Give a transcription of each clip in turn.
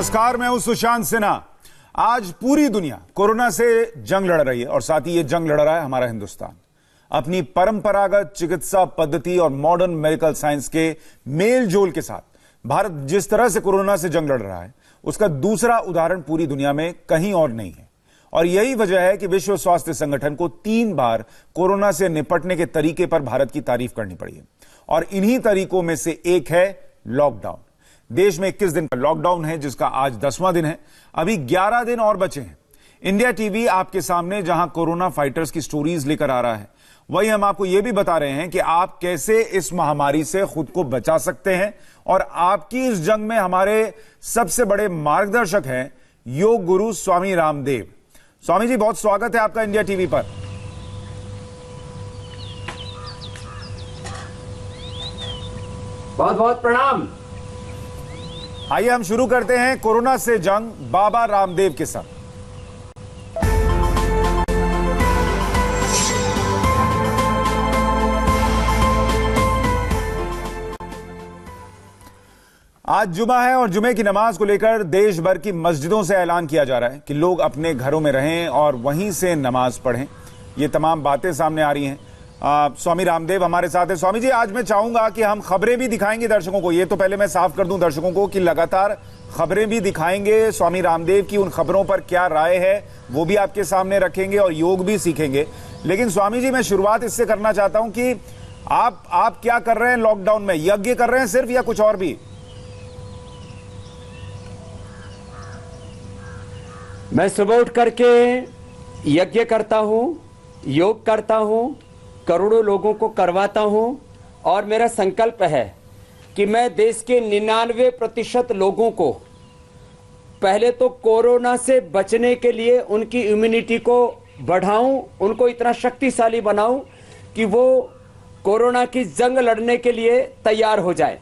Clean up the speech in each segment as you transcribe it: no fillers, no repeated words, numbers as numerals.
नमस्कार, मैं हूं सुशांत सिन्हा। आज पूरी दुनिया कोरोना से जंग लड़ रही है और साथ ही ये जंग लड़ रहा है हमारा हिंदुस्तान। अपनी परंपरागत चिकित्सा पद्धति और मॉडर्न मेडिकल साइंस के मेल जोल के साथ भारत जिस तरह से कोरोना से जंग लड़ रहा है, उसका दूसरा उदाहरण पूरी दुनिया में कहीं और नहीं है। और यही वजह है कि विश्व स्वास्थ्य संगठन को 3 बार कोरोना से निपटने के तरीके पर भारत की तारीफ करनी पड़ी है। और इन्हीं तरीकों में से एक है लॉकडाउन। देश में 21 दिन का लॉकडाउन है, जिसका आज 10वां दिन है। अभी 11 दिन और बचे हैं। इंडिया टीवी आपके सामने जहां कोरोना फाइटर्स की स्टोरीज लेकर आ रहा है, वही हम आपको यह भी बता रहे हैं कि आप कैसे इस महामारी से खुद को बचा सकते हैं। और आपकी इस जंग में हमारे सबसे बड़े मार्गदर्शक हैं योग गुरु स्वामी रामदेव। स्वामी जी, बहुत स्वागत है आपका इंडिया टीवी पर। बहुत बहुत प्रणाम। आइए हम शुरू करते हैं कोरोना से जंग बाबा रामदेव के साथ। आज जुमा है और जुमे की नमाज को लेकर देश भर की मस्जिदों से ऐलान किया जा रहा है कि लोग अपने घरों में रहें और वहीं से नमाज पढ़ें। ये तमाम बातें सामने आ रही हैं। स्वामी रामदेव हमारे साथ है। स्वामी जी, आज मैं चाहूंगा कि हम खबरें भी दिखाएंगे दर्शकों को। ये तो पहले मैं साफ कर दूं दर्शकों को कि लगातार खबरें भी दिखाएंगे। स्वामी रामदेव की उन खबरों पर क्या राय है वो भी आपके सामने रखेंगे और योग भी सीखेंगे। लेकिन स्वामी जी, मैं शुरुआत इससे करना चाहता हूं कि आप क्या कर रहे हैं लॉकडाउन में? यज्ञ कर रहे हैं सिर्फ या कुछ और भी? मैं सुबह उठ करके यज्ञ करता हूं, योग करता हूं, करोड़ों लोगों को करवाता हूं और मेरा संकल्प है कि मैं देश के 99% लोगों को पहले तो कोरोना से बचने के लिए उनकी इम्यूनिटी को बढ़ाऊं, उनको इतना शक्तिशाली बनाऊं कि वो कोरोना की जंग लड़ने के लिए तैयार हो जाए।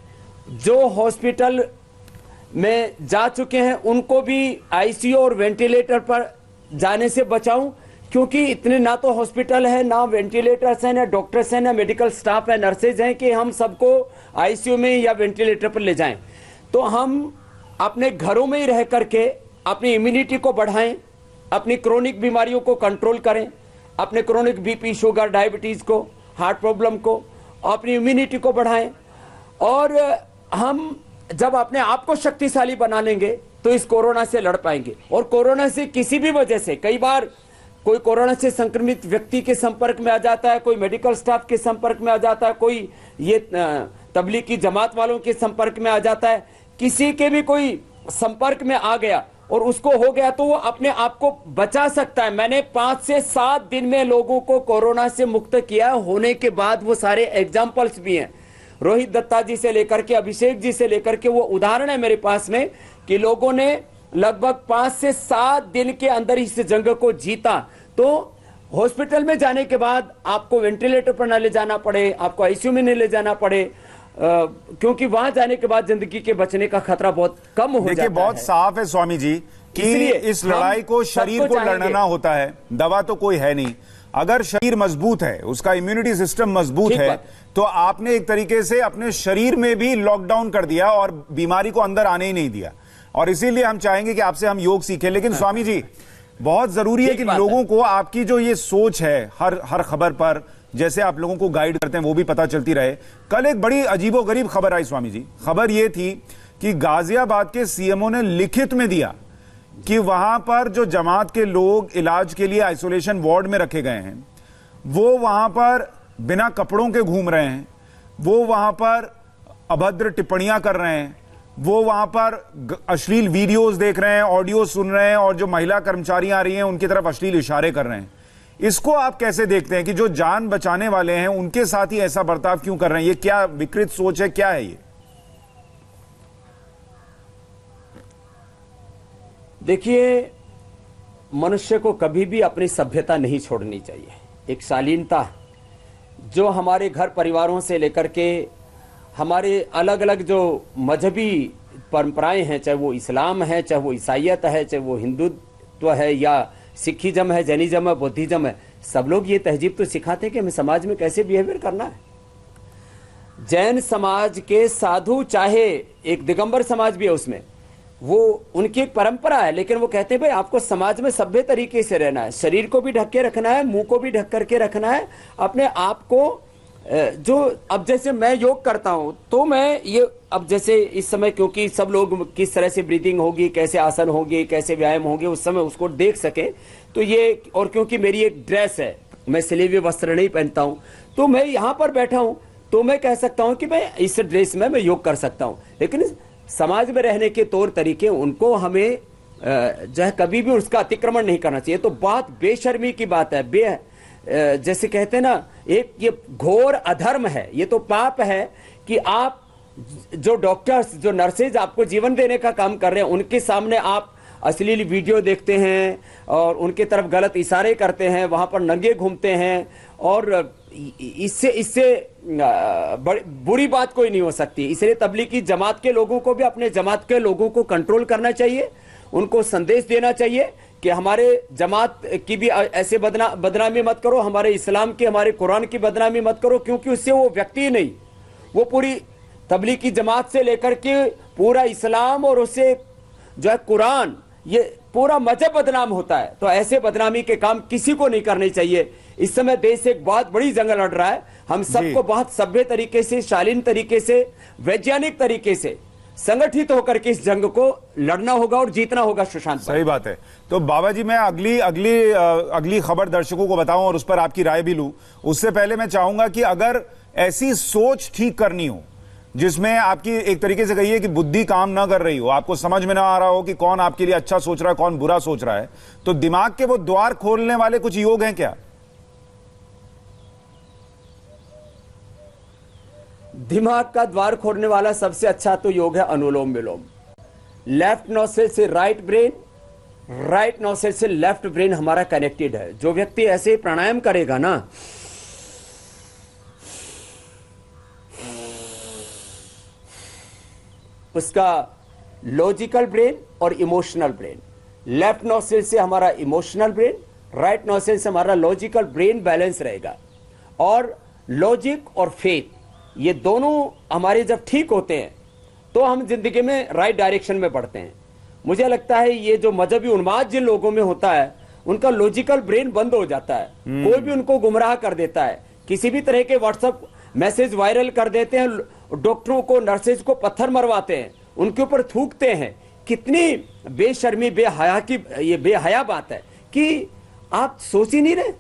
जो हॉस्पिटल में जा चुके हैं उनको भी आईसीयू और वेंटिलेटर पर जाने से बचाऊं, क्योंकि इतने ना तो हॉस्पिटल है, ना वेंटिलेटर्स हैं, ना डॉक्टर्स हैं, ना मेडिकल स्टाफ है, नर्सेज हैं कि हम सबको आईसीयू में या वेंटिलेटर पर ले जाएं। तो हम अपने घरों में ही रह करके अपनी इम्यूनिटी को बढ़ाएं, अपनी क्रोनिक बीमारियों को कंट्रोल करें, अपने क्रोनिक बीपी, शुगर, डायबिटीज को, हार्ट प्रॉब्लम को, अपनी इम्यूनिटी को बढ़ाएं। और हम जब अपने आप को शक्तिशाली बना लेंगे तो इस कोरोना से लड़ पाएंगे। और कोरोना से किसी भी वजह से, कई बार कोई कोरोना से संक्रमित व्यक्ति के संपर्क में आ जाता है, कोई मेडिकल स्टाफ के संपर्क में आ जाता है, कोई ये तबलीग की जमात वालों के संपर्क में आ जाता है, किसी के भी कोई संपर्क में आ गया और उसको हो गया तो वो अपने आप को बचा सकता है। मैंने 5 से 7 दिन में लोगों को कोरोना से मुक्त किया, होने के बाद वो सारे एग्जाम्पल्स भी हैं। रोहित दत्ता जी से लेकर के अभिषेक जी से लेकर के वो उदाहरण है मेरे पास में कि लोगों ने लगभग 5 से 7 दिन के अंदर इस जंग को जीता। तो हॉस्पिटल में जाने के बाद आपको वेंटिलेटर पर न ले जाना पड़े, आपको आईसीयू में नहीं ले जाना पड़े, क्योंकि वहां जाने के बाद जिंदगी के बचने का खतरा बहुत कम हो जाता है। बहुत साफ है स्वामी जी कि इस लड़ाई को शरीर को लड़ना होता है, दवा तो कोई है नहीं। अगर शरीर मजबूत है, उसका इम्यूनिटी सिस्टम मजबूत है, तो आपने एक तरीके से अपने शरीर में भी लॉकडाउन कर दिया और बीमारी को अंदर आने ही नहीं दिया। और इसीलिए हम चाहेंगे कि आपसे हम योग सीखें। लेकिन स्वामी जी, बहुत जरूरी है कि लोगों को आपकी जो ये सोच है हर खबर पर जैसे आप लोगों को गाइड करते हैं वो भी पता चलती रहे। कल एक बड़ी अजीबोगरीब खबर आई स्वामी जी। खबर ये थी कि गाजियाबाद के सीएमओ ने लिखित में दिया कि वहां पर जो जमात के लोग इलाज के लिए आइसोलेशन वार्ड में रखे गए हैं, वो वहां पर बिना कपड़ों के घूम रहे हैं, वो वहां पर अभद्र टिप्पणियां कर रहे हैं, वो वहां पर अश्लील वीडियोस देख रहे हैं, ऑडियो सुन रहे हैं, और जो महिला कर्मचारी आ रही हैं उनकी तरफ अश्लील इशारे कर रहे हैं। इसको आप कैसे देखते हैं कि जो जान बचाने वाले हैं उनके साथ ही ऐसा बर्ताव क्यों कर रहे हैं? ये क्या विकृत सोच है, क्या है ये? देखिए, मनुष्य को कभी भी अपनी सभ्यता नहीं छोड़नी चाहिए। एक शालीनता जो हमारे घर परिवारों से लेकर के हमारे अलग अलग जो मजहबी परंपराएं हैं, चाहे वो इस्लाम है, चाहे वो ईसाइयत है, चाहे वो हिंदुत्व है, या सिखिज्म है, जैनिज्म है, बुद्धिज्म है, सब लोग ये तहजीब तो सिखाते हैं कि हमें समाज में कैसे बिहेवियर करना है। जैन समाज के साधु, चाहे एक दिगंबर समाज भी है उसमें, वो उनकी एक परंपरा है, लेकिन वो कहते हैं भाई आपको समाज में सभ्य तरीके से रहना है, शरीर को भी ढक के रखना है, मुंह को भी ढक करके रखना है, अपने आप को जो अब जैसे मैं योग करता हूं तो मैं ये अब जैसे इस समय क्योंकि सब लोग किस तरह से ब्रीदिंग होगी, कैसे आसन होंगे, कैसे व्यायाम होंगे, उस समय उसको देख सके, तो ये और क्योंकि मेरी एक ड्रेस है, मैं सिले हुए वस्त्र नहीं पहनता हूं, तो मैं यहां पर बैठा हूं तो मैं कह सकता हूं कि मैं इस ड्रेस में मैं योग कर सकता हूं। लेकिन समाज में रहने के तौर तरीके उनको हमें जो है कभी भी उसका अतिक्रमण नहीं करना चाहिए। तो बहुत बेशर्मी की बात है, जैसे कहते हैं ना, एक ये घोर अधर्म है, ये तो पाप है कि आप जो डॉक्टर्स, जो नर्सेज आपको जीवन देने का काम कर रहे हैं, उनके सामने आप अश्लील वीडियो देखते हैं और उनके तरफ गलत इशारे करते हैं, वहां पर नंगे घूमते हैं, और इससे बुरी बात कोई नहीं हो सकती। इसलिए तबलीगी जमात के लोगों को भी अपने जमात के लोगों को कंट्रोल करना चाहिए, उनको संदेश देना चाहिए कि हमारे जमात की भी ऐसे बदनामी मत करो, हमारे इस्लाम की, हमारे कुरान की बदनामी मत करो, क्योंकि उससे वो व्यक्ति नहीं, वो पूरी तबलीगी जमात से लेकर के पूरा इस्लाम और उससे जो है कुरान, ये पूरा मजहब बदनाम होता है। तो ऐसे बदनामी के काम किसी को नहीं करने चाहिए। इस समय देश एक बहुत बड़ी जंग लड़ रहा है, हम सबको बहुत सभ्य तरीके से, शालीन तरीके से, वैज्ञानिक तरीके से संगठित होकर के इस जंग को लड़ना होगा और जीतना होगा। सुशांत, सही बात है। तो बाबा जी, मैं अगली खबर दर्शकों को बताऊं और उस पर आपकी राय भी लूं, उससे पहले मैं चाहूंगा कि अगर ऐसी सोच ठीक करनी हो जिसमें आपकी एक तरीके से कहिए कि बुद्धि काम ना कर रही हो, आपको समझ में ना आ रहा हो कि कौन आपके लिए अच्छा सोच रहा है, कौन बुरा सोच रहा है, तो दिमाग के वो द्वार खोलने वाले कुछ योग हैं क्या? दिमाग का द्वार खोलने वाला सबसे अच्छा तो योग है अनुलोम विलोम। लेफ्ट नोस्ट्रिल से राइट ब्रेन, राइट नोस्ट्रिल से लेफ्ट ब्रेन हमारा कनेक्टेड है। जो व्यक्ति ऐसे प्राणायाम करेगा ना, उसका लॉजिकल ब्रेन और इमोशनल ब्रेन, लेफ्ट नोस्ट्रिल से हमारा इमोशनल ब्रेन, राइट नोस्ट्रिल से हमारा लॉजिकल ब्रेन बैलेंस रहेगा। और लॉजिक और फेथ, ये दोनों हमारे जब ठीक होते हैं तो हम जिंदगी में राइट डायरेक्शन में बढ़ते हैं। मुझे लगता है ये जो मजहबी उन्माद जिन लोगों में होता है, उनका लॉजिकल ब्रेन बंद हो जाता है, कोई भी उनको गुमराह कर देता है, किसी भी तरह के व्हाट्सएप मैसेज वायरल कर देते हैं, डॉक्टरों को, नर्सेज को पत्थर मरवाते हैं, उनके ऊपर थूकते हैं। कितनी बेशर्मी, बेहया की ये बेहया बात है कि आप सोच ही नहीं रहे।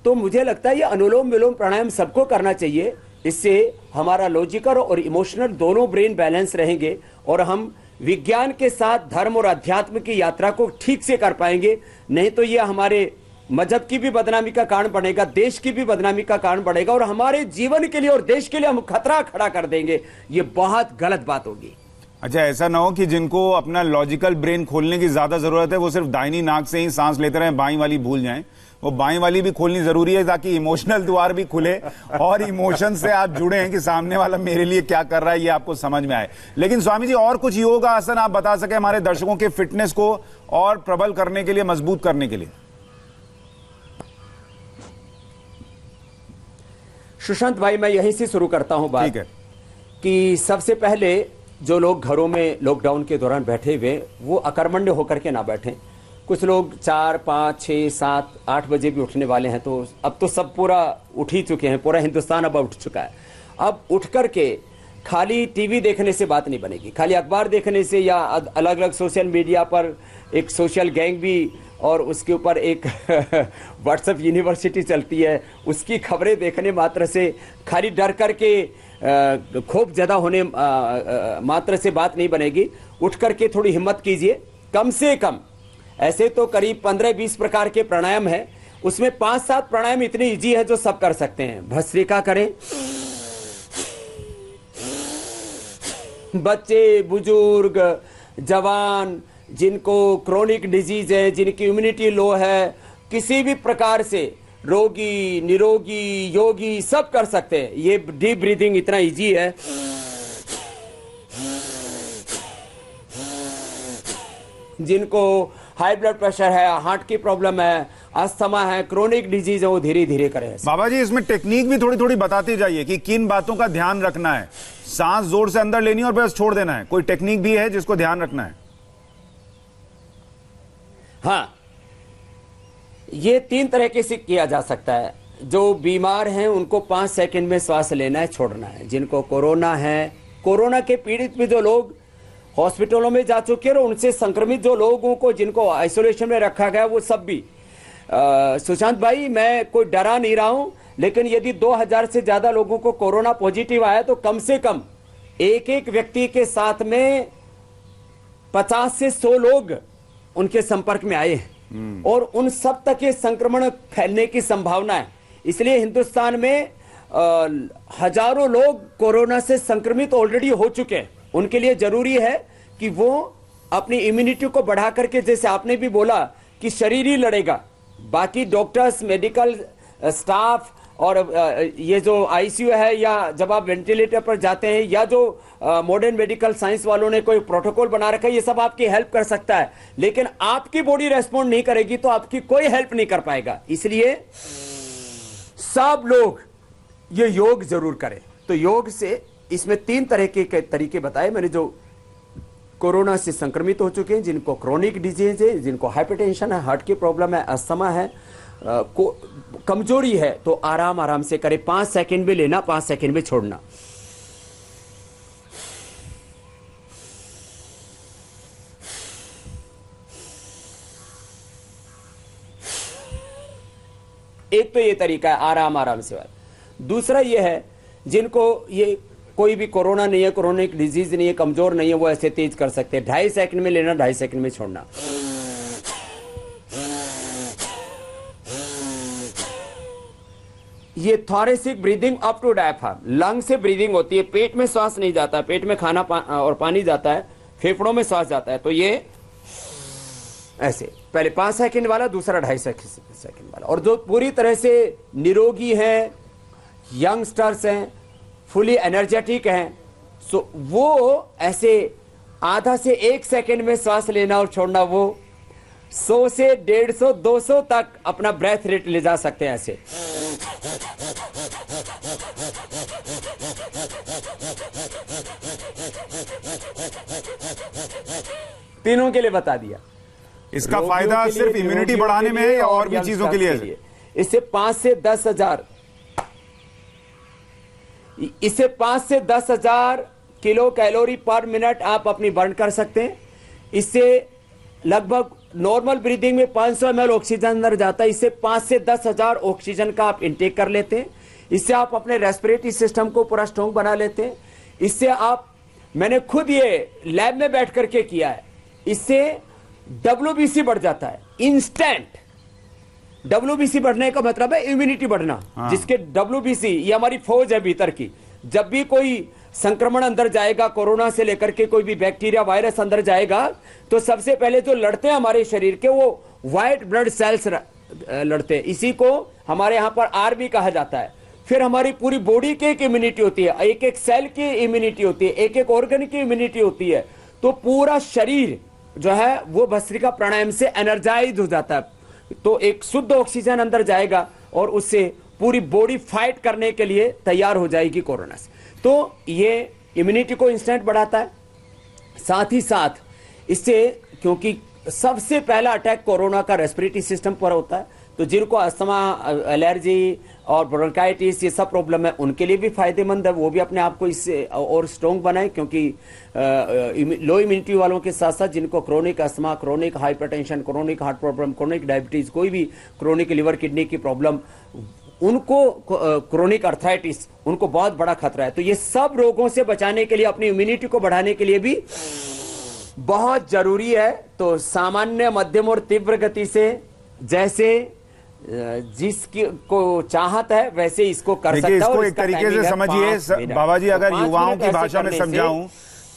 तो मुझे लगता है ये अनुलोम विलोम प्राणायाम सबको करना चाहिए। इससे हमारा लॉजिकल और इमोशनल दोनों ब्रेन बैलेंस रहेंगे और हम विज्ञान के साथ धर्म और अध्यात्म की यात्रा को ठीक से कर पाएंगे। नहीं तो ये हमारे मजहब की भी बदनामी का कारण बनेगा, देश की भी बदनामी का कारण बनेगा और हमारे जीवन के लिए और देश के लिए हम खतरा खड़ा कर देंगे। ये बहुत गलत बात होगी। अच्छा, ऐसा ना हो कि जिनको अपना लॉजिकल ब्रेन खोलने की ज्यादा जरूरत है वो सिर्फ दाहिनी नाक से ही सांस लेते रहें, बाईं वाली भूल जाएं। वो बाईं वाली भी खोलनी जरूरी है ताकि इमोशनल द्वार भी खुले और इमोशन से आप जुड़े हैं कि सामने वाला मेरे लिए क्या कर रहा है ये आपको समझ में आए। लेकिन स्वामी जी, और कुछ योग आसन आप बता सके हमारे दर्शकों के फिटनेस को और प्रबल करने के लिए, मजबूत करने के लिए? सुशांत भाई, मैं यहीं से शुरू करता हूं बात। ठीक है। कि सबसे पहले जो लोग घरों में लॉकडाउन के दौरान बैठे हुए, वो अकर्मण्य होकर के ना बैठें। कुछ लोग 4, 5, 6, 7, 8 बजे भी उठने वाले हैं, तो अब तो सब पूरा उठ ही चुके हैं, पूरा हिंदुस्तान अब उठ चुका है। अब उठ करके खाली टीवी देखने से बात नहीं बनेगी, खाली अखबार देखने से या अलग अलग सोशल मीडिया पर एक सोशल गैंग भी और उसके ऊपर एक व्हाट्सएप यूनिवर्सिटी चलती है, उसकी खबरें देखने मात्र से, खाली डर करके खूब ज्यादा होने मात्र से बात नहीं बनेगी। उठ करके थोड़ी हिम्मत कीजिए। कम से कम ऐसे तो करीब 15-20 प्रकार के प्राणायाम है, उसमें 5-7 प्राणायाम इतने इजी है जो सब कर सकते हैं। भस्त्रिका करें, बच्चे, बुजुर्ग, जवान, जिनको क्रोनिक डिजीज है, जिनकी इम्यूनिटी लो है, किसी भी प्रकार से रोगी, निरोगी, योगी, सब कर सकते हैं। ये डीप ब्रीदिंग इतना इजी है। जिनको हाई ब्लड प्रेशर है, हार्ट की प्रॉब्लम है, अस्थमा है, क्रोनिक डिजीज है, वो धीरे धीरे करें। बाबा जी, इसमें टेक्निक भी थोड़ी थोड़ी बताती जाइए कि किन बातों का ध्यान रखना है। सांस जोर से अंदर लेनी और बस छोड़ देना है, कोई टेक्निक भी है जिसको ध्यान रखना है? हाँ, ये 3 तरीके से किया जा सकता है। जो बीमार हैं उनको 5 सेकंड में सांस लेना है, छोड़ना है। जिनको कोरोना है, कोरोना के पीड़ित भी जो लोग हॉस्पिटलों में जा चुके हैं और उनसे संक्रमित जो लोगों को जिनको आइसोलेशन में रखा गया, वो सब भी सुशांत भाई, मैं कोई डरा नहीं रहा हूं, लेकिन यदि 2000 से ज्यादा लोगों को कोरोना पॉजिटिव आया तो कम से कम एक एक व्यक्ति के साथ में 50 से 100 लोग उनके संपर्क में आए हैं और उन सब तक ये संक्रमण फैलने की संभावना है। इसलिए हिंदुस्तान में हजारों लोग कोरोना से संक्रमित ऑलरेडी हो चुके हैं। उनके लिए जरूरी है कि वो अपनी इम्यूनिटी को बढ़ा करके, जैसे आपने भी बोला कि शरीर ही लड़ेगा, बाकी डॉक्टर्स, मेडिकल स्टाफ और ये जो आईसीयू है या जब आप वेंटिलेटर पर जाते हैं या जो मॉडर्न मेडिकल साइंस वालों ने कोई प्रोटोकॉल बना रखा है, ये सब आपकी हेल्प कर सकता है, लेकिन आपकी बॉडी रेस्पॉन्ड नहीं करेगी तो आपकी कोई हेल्प नहीं कर पाएगा। इसलिए सब लोग ये योग जरूर करें। तो योग से इसमें 3 तरह के तरीके बताए मैंने। जो कोरोना से संक्रमित हो चुके हैं, जिनको क्रोनिक डिजीज है, जिनको हाइपरटेंशन है, हार्ट की प्रॉब्लम है, अस्थमा है, कमजोरी है, तो आराम आराम से करें। 5 सेकंड में लेना, 5 सेकंड में छोड़ना। एक तो ये तरीका है आराम आराम से वाला। दूसरा ये है जिनको ये कोई भी कोरोना नहीं है, क्रोनिक डिजीज नहीं है, कमजोर नहीं है, वो ऐसे तेज कर सकते हैं। 2.5 सेकंड में लेना, 2.5 सेकंड में छोड़ना। ये thoracic breathing up to diaphragm, lung से ब्रीदिंग होती है, पेट में श्वास नहीं जाता, पेट में खाना और पानी जाता है, फेफड़ों में श्वास जाता है। तो ये ऐसे पहले 5 सेकंड वाला, दूसरा 2.5 सेकंड वाला। और जो पूरी तरह से निरोगी हैं, यंगस्टर्स हैं, फुली एनर्जेटिक हैं, सो वो ऐसे आधा से 1 सेकंड में सांस लेना और छोड़ना, वो 100 से 150, 200 तक अपना ब्रेथ रेट ले जा सकते हैं ऐसे। तीनों के लिए बता दिया। इसका फायदा सिर्फ इम्यूनिटी बढ़ाने में है या और भी चीजों के लिए? इससे 5 से 10 हजार किलो कैलोरी पर मिनट आप अपनी बर्न कर सकते हैं। इससे लगभग नॉर्मल ब्रीदिंग में 500 ml ऑक्सीजन अंदर जाता है, इससे 5 से 10 हजार ऑक्सीजन का आप इंटेक कर लेते हैं। इससे आप अपने रेस्पिरेटरी सिस्टम को पूरा स्ट्रॉन्ग बना लेते हैं। इससे आप, मैंने खुद ये लैब में बैठ करके किया है, इससे WBC बढ़ जाता है इंस्टेंट। WBC बढ़ने का मतलब है इम्यूनिटी बढ़ना। हाँ। जिसके WBC, ये हमारी फौज है भीतर की। जब भी कोई संक्रमण अंदर जाएगा, कोरोना से लेकर के कोई भी बैक्टीरिया, वायरस अंदर जाएगा, तो सबसे पहले जो लड़ते हैं हमारे शरीर के, वो व्हाइट ब्लड सेल्स लड़ते हैं। इसी को हमारे यहां पर आर्मी कहा जाता है। फिर हमारी पूरी बॉडी की एक इम्यूनिटी होती है, एक एक सेल की इम्यूनिटी होती है, एक एक ऑर्गन की इम्यूनिटी होती है। तो पूरा शरीर जो है वो भस्त्रिका प्राणायाम से एनर्जाइज हो जाता है। तो एक शुद्ध ऑक्सीजन अंदर जाएगा और उससे पूरी बॉडी फाइट करने के लिए तैयार हो जाएगी कोरोना से। तो ये इम्यूनिटी को इंस्टेंट बढ़ाता है। साथ ही साथ इससे, क्योंकि सबसे पहला अटैक कोरोना का रेस्पिरेटरी सिस्टम पर होता है, तो जिनको अस्थमा, एलर्जी और ब्रोंकाइटिस ये सब प्रॉब्लम है, उनके लिए भी फायदेमंद है। वो भी अपने आप को इससे और स्ट्रॉन्ग बनाए, क्योंकि लो इम्यूनिटी वालों के साथ साथ जिनको chronic asthma, chronic hypertension, chronic heart problem, chronic diabetes, कोई भी क्रोनिक लिवर किडनी की प्रॉब्लम, उनको क्रोनिक अर्थराइटिस, उनको बहुत बड़ा खतरा है। तो ये सब रोगों से बचाने के लिए, अपनी इम्यूनिटी को बढ़ाने के लिए भी बहुत जरूरी है। तो सामान्य, मध्यम और तीव्र गति से जैसे जिसकी को चाहत है वैसे इसको कर सकता है। इसको एक तरीके से समझिए बाबा जी, अगर युवाओं की भाषा में समझाऊं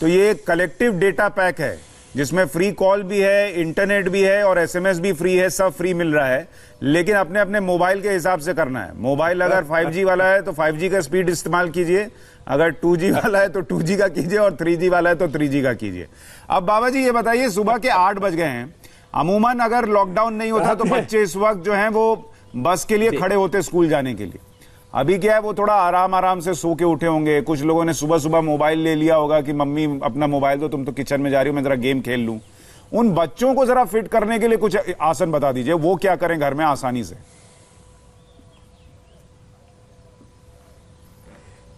तो ये कलेक्टिव डेटा पैक है, जिसमें फ्री कॉल भी है, इंटरनेट भी है और SMS भी फ्री है, सब फ्री मिल रहा है। लेकिन अपने अपने मोबाइल के हिसाब से करना है। मोबाइल अगर 5G वाला है तो 5G का स्पीड इस्तेमाल कीजिए, अगर 2G वाला है तो 2G का कीजिए और 3G वाला है तो 3G का कीजिए। अब बाबा जी ये बताइए, सुबह के 8 बज गए हैं, अमूमन अगर लॉकडाउन नहीं होता तो बच्चे इस वक्त जो हैं वो बस के लिए खड़े होते स्कूल जाने के लिए। अभी क्या है, वो थोड़ा आराम आराम से सो के उठे होंगे। कुछ लोगों ने सुबह सुबह मोबाइल ले लिया होगा कि मम्मी अपना मोबाइल दो, तुम तो किचन में जा रही हो, मैं जरा गेम खेल लूं। उन बच्चों को जरा फिट करने के लिए कुछ आसन बता दीजिए, वो क्या करें घर में आसानी से।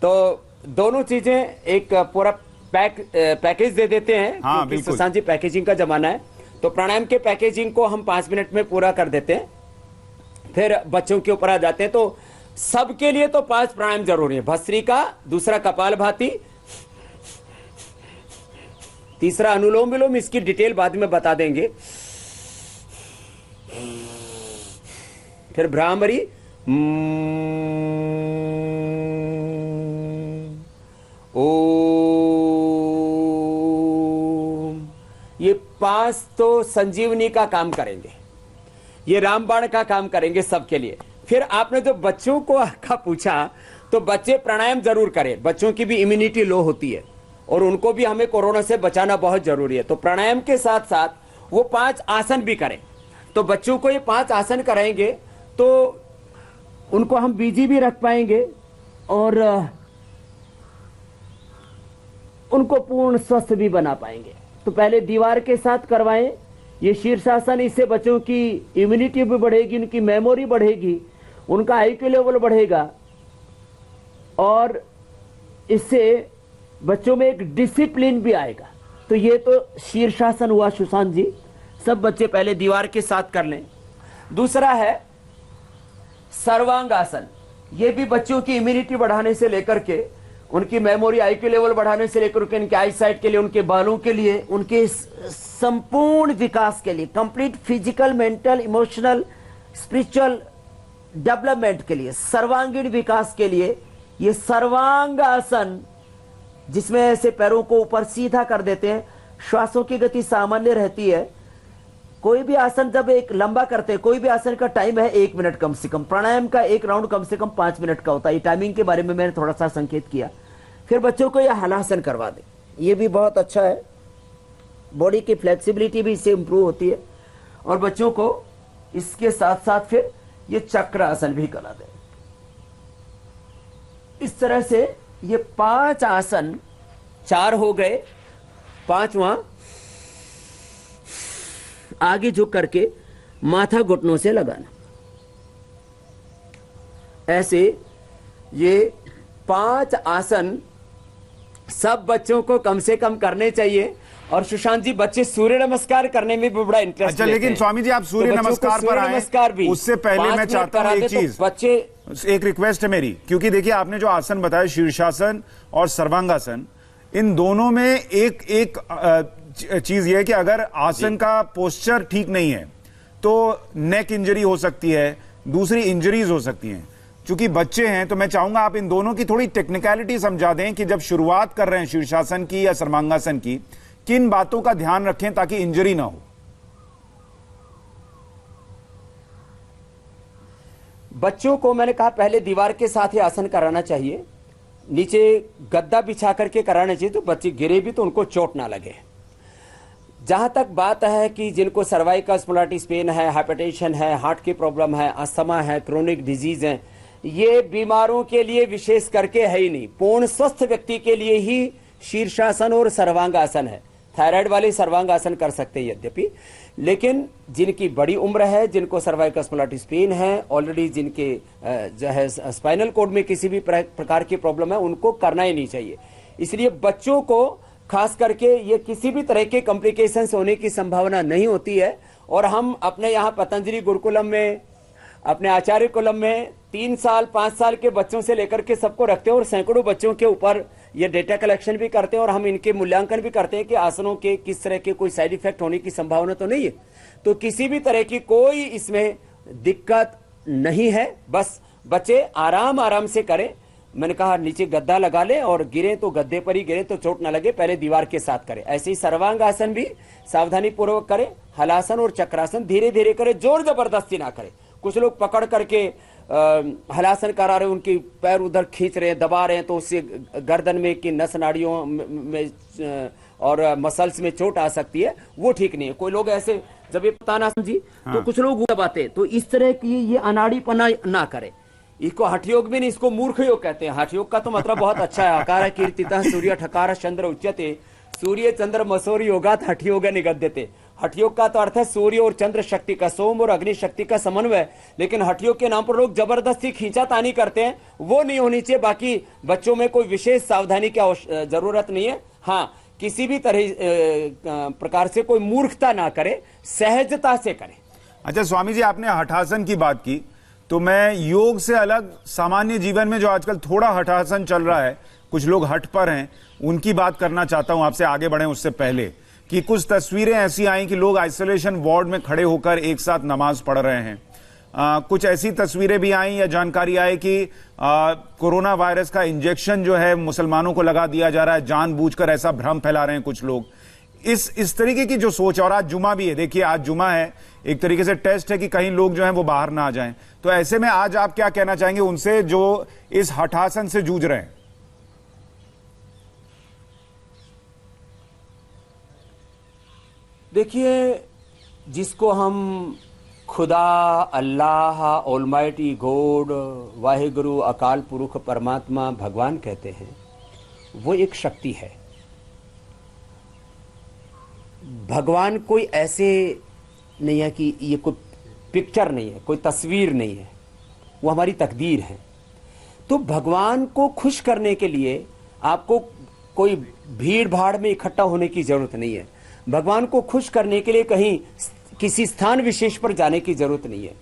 तो दोनों चीजें एक पूरा पैकेज दे देते हैं। हाँ, क्योंकि सुशांत जी पैकेजिंग का जमाना है, तो प्राणायाम के पैकेजिंग को हम 5 मिनट में पूरा कर देते हैं, फिर बच्चों के ऊपर आ जाते हैं। तो सबके लिए तो 5 प्राणायाम जरूरी है। भस्त्रिका, दूसरा कपालभाति, तीसरा अनुलोम विलोम, इसकी डिटेल बाद में बता देंगे, फिर भ्रामरी, ओम, ये 5 तो संजीवनी का काम करेंगे, ये रामबाण का काम करेंगे सबके लिए। फिर आपने जो बच्चों को का पूछा, तो बच्चे प्राणायाम जरूर करें, बच्चों की भी इम्यूनिटी लो होती है और उनको भी हमें कोरोना से बचाना बहुत जरूरी है। तो प्राणायाम के साथ साथ वो 5 आसन भी करें। तो बच्चों को ये 5 आसन कराएंगे तो उनको हम बिजी भी रख पाएंगे और उनको पूर्ण स्वस्थ भी बना पाएंगे। तो पहले दीवार के साथ करवाएं ये शीर्षासन, इससे बच्चों की इम्यूनिटी भी बढ़ेगी, उनकी मेमोरी बढ़ेगी, उनका आईक्यू लेवल बढ़ेगा और इससे बच्चों में एक डिसिप्लिन भी आएगा। तो ये तो शीर्षासन हुआ सुशांत जी, सब बच्चे पहले दीवार के साथ कर लें। दूसरा है सर्वांगासन, ये भी बच्चों की इम्यूनिटी बढ़ाने से लेकर के उनकी मेमोरी, आईक्यू लेवल बढ़ाने से लेकर के उनके आईसाइट के लिए, उनके बालों के लिए, उनके संपूर्ण विकास के लिए, complete physical, mental, emotional, spiritual development के लिए, सर्वांगीण विकास के लिए ये सर्वांगासन, जिसमें ऐसे पैरों को ऊपर सीधा कर देते हैं, श्वासों की गति सामान्य रहती है। कोई भी आसन जब एक लंबा करते हैं, कोई भी आसन का टाइम है 1 मिनट कम से कम, प्राणायाम का एक राउंड कम से कम 5 मिनट का होता है। टाइमिंग के बारे में मैंने थोड़ा सा संकेत किया। फिर बच्चों को यह हलासन करवा दें, ये भी बहुत अच्छा है, बॉडी की फ्लेक्सिबिलिटी भी इससे इंप्रूव होती है। और बच्चों को इसके साथ साथ फिर ये चक्र आसन भी करा दें। इस तरह से ये 5 आसन, 4 हो गए, 5वां आगे झुक करके माथा घुटनों से लगाना। ऐसे ये 5 आसन सब बच्चों को कम से कम करने चाहिए। और सुशांत जी, बच्चे सूर्य नमस्कार करने में भी बड़ा इंटरेस्ट अच्छा, लेकिन स्वामी जी आप सूर्य नमस्कार पर आए, नमस्कार भी उससे पहले मैं चाहता हूं एक चीज, बच्चे एक रिक्वेस्ट है मेरी, क्योंकि देखिए आपने जो आसन बताया शीर्षासन और सर्वांगासन, इन दोनों में एक चीज यह है कि अगर आसन का पोस्चर ठीक नहीं है तो नेक इंजरी हो सकती है, दूसरी इंजरीज हो सकती हैं। चूंकि बच्चे हैं तो मैं चाहूंगा आप इन दोनों की थोड़ी टेक्निकलिटी समझा दें कि जब शुरुआत कर रहे हैं शीर्षासन की या सर्वांगासन की, किन बातों का ध्यान रखें ताकि इंजरी ना हो। बच्चों को मैंने कहा पहले दीवार के साथ ही आसन कराना चाहिए, नीचे गद्दा बिछा करके कराना चाहिए, तो बच्चे गिरे भी तो उनको चोट ना लगे। जहां तक बात है कि जिनको सर्वाइकल स्पॉन्डिलाइटिस पेन है, हाइपरटेंशन है, हार्ट की प्रॉब्लम है, अस्थमा है, क्रोनिक डिजीज है, ये बीमारों के लिए विशेष करके है ही नहीं। पूर्ण स्वस्थ व्यक्ति के लिए ही शीर्षासन और सर्वांगासन है। थायराइड वाले सर्वांगासन कर सकते हैं यद्यपि, लेकिन जिनकी बड़ी उम्र है, जिनको सर्वाइकल स्पॉन्डिलाइटिस पेन है, ऑलरेडी जिनके जो है स्पाइनल कॉर्ड में किसी भी प्रकार की प्रॉब्लम है, उनको करना ही नहीं चाहिए। इसलिए बच्चों को खास करके ये किसी भी तरह के कॉम्प्लिकेशंस होने की संभावना नहीं होती है। और हम अपने यहाँ पतंजलि गुरुकुलम में, अपने आचार्य कुलम में 3 साल 5 साल के बच्चों से लेकर के सबको रखते हैं और सैकड़ों बच्चों के ऊपर ये डेटा कलेक्शन भी करते हैं और हम इनके मूल्यांकन भी करते हैं कि आसनों के किस तरह के कोई साइड इफेक्ट होने की संभावना तो नहीं है। तो किसी भी तरह की कोई इसमें दिक्कत नहीं है, बस बच्चे आराम आराम से करें। मैंने कहा नीचे गद्दा लगा ले और गिरे तो गद्दे पर ही गिरे तो चोट ना लगे, पहले दीवार के साथ करें। ऐसे ही सर्वांगासन भी सावधानी पूर्वक करें, हलासन और चक्रासन धीरे धीरे करें, जोर जबरदस्ती ना करें। कुछ लोग पकड़ करके हलासन करा रहे, उनके पैर उधर खींच रहे हैं, दबा रहे हैं, तो उससे गर्दन में की नस नाड़ियों में और मसल्स में चोट आ सकती है, वो ठीक नहीं है। कोई लोग ऐसे जब ये तानासन जी तो कुछ लोग दबाते हैं, तो इस तरह की ये अनाड़ीपना ना करें। इसको हठ योग भी नहीं, इसको मूर्ख योग कहते हैं। हठ योग का तो मतलब बहुत अच्छा है, आकार कीर्तितः सूर्य ठकार चंद्र उच्यते, सूर्य चंद्र मसोर योगात हठ योग निगद्यते। हठ योग का तो अर्थ है सूर्य और चंद्र शक्ति का, सोम और अग्नि शक्ति का समन्वय। लेकिन हठ योग के नाम पर लोग जबरदस्ती खींचातानी करते हैं, वो नहीं होनी चाहिए। बाकी बच्चों में कोई विशेष सावधानी की जरूरत नहीं है। हाँ, किसी भी तरह प्रकार से कोई मूर्खता ना करे, सहजता से करे। अच्छा स्वामी जी, आपने हठासन की बात की, तो मैं योग से अलग सामान्य जीवन में जो आजकल थोड़ा हठासन चल रहा है, कुछ लोग हठ पर हैं, उनकी बात करना चाहता हूं आपसे। आगे बढ़े उससे पहले कि कुछ तस्वीरें ऐसी आई कि लोग आइसोलेशन वार्ड में खड़े होकर एक साथ नमाज पढ़ रहे हैं। कुछ ऐसी तस्वीरें भी आई या जानकारी आई कि कोरोना वायरस का इंजेक्शन जो है मुसलमानों को लगा दिया जा रहा है, जानबूझकर ऐसा भ्रम फैला रहे हैं कुछ लोग। इस तरीके की जो सोच, और आज जुमा भी है, देखिए आज जुमा है, एक तरीके से टेस्ट है कि कहीं लोग जो हैं वो बाहर ना आ जाएं। तो ऐसे में आज आप क्या कहना चाहेंगे उनसे जो इस हठासन से जूझ रहे हैं? देखिए, जिसको हम खुदा, अल्लाह, ऑलमाइटी गॉड, वाहिगुरु, अकाल पुरुष, परमात्मा, भगवान कहते हैं, वो एक शक्ति है। भगवान कोई ऐसे नहीं है कि ये कोई पिक्चर नहीं है, कोई तस्वीर नहीं है, वो हमारी तकदीर है। तो भगवान को खुश करने के लिए आपको कोई भीड़ भाड़ में इकट्ठा होने की जरूरत नहीं है। भगवान को खुश करने के लिए कहीं किसी स्थान विशेष पर जाने की जरूरत नहीं है।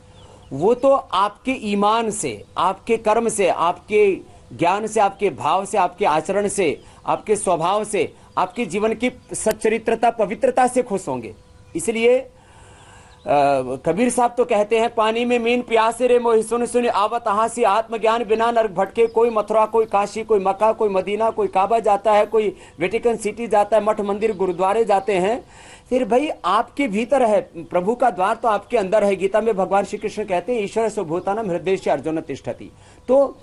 वो तो आपके ईमान से, आपके कर्म से, आपके ज्ञान से, आपके भाव से, आपके आचरण से, आपके स्वभाव से, आपके जीवन की सच्चरित्रता, पवित्रता से खुश होंगे। इसलिए कबीर साहब तो कहते हैं, पानी में मीन प्यासे रे मोहि सुन सुन आवत हासी, आत्मज्ञान बिना नरक भटके। कोई मथुरा, कोई काशी, कोई मक्का, कोई मदीना, कोई काबा जाता है, कोई वेटिकन सिटी जाता है, मठ मंदिर गुरुद्वारे जाते हैं। फिर भाई आपके भीतर है, प्रभु का द्वार तो आपके अंदर है। गीता में भगवान श्री कृष्ण कहते हैं, ईश्वर स्वभूतानाम हृदय से अर्जुन तिष्ठति। तो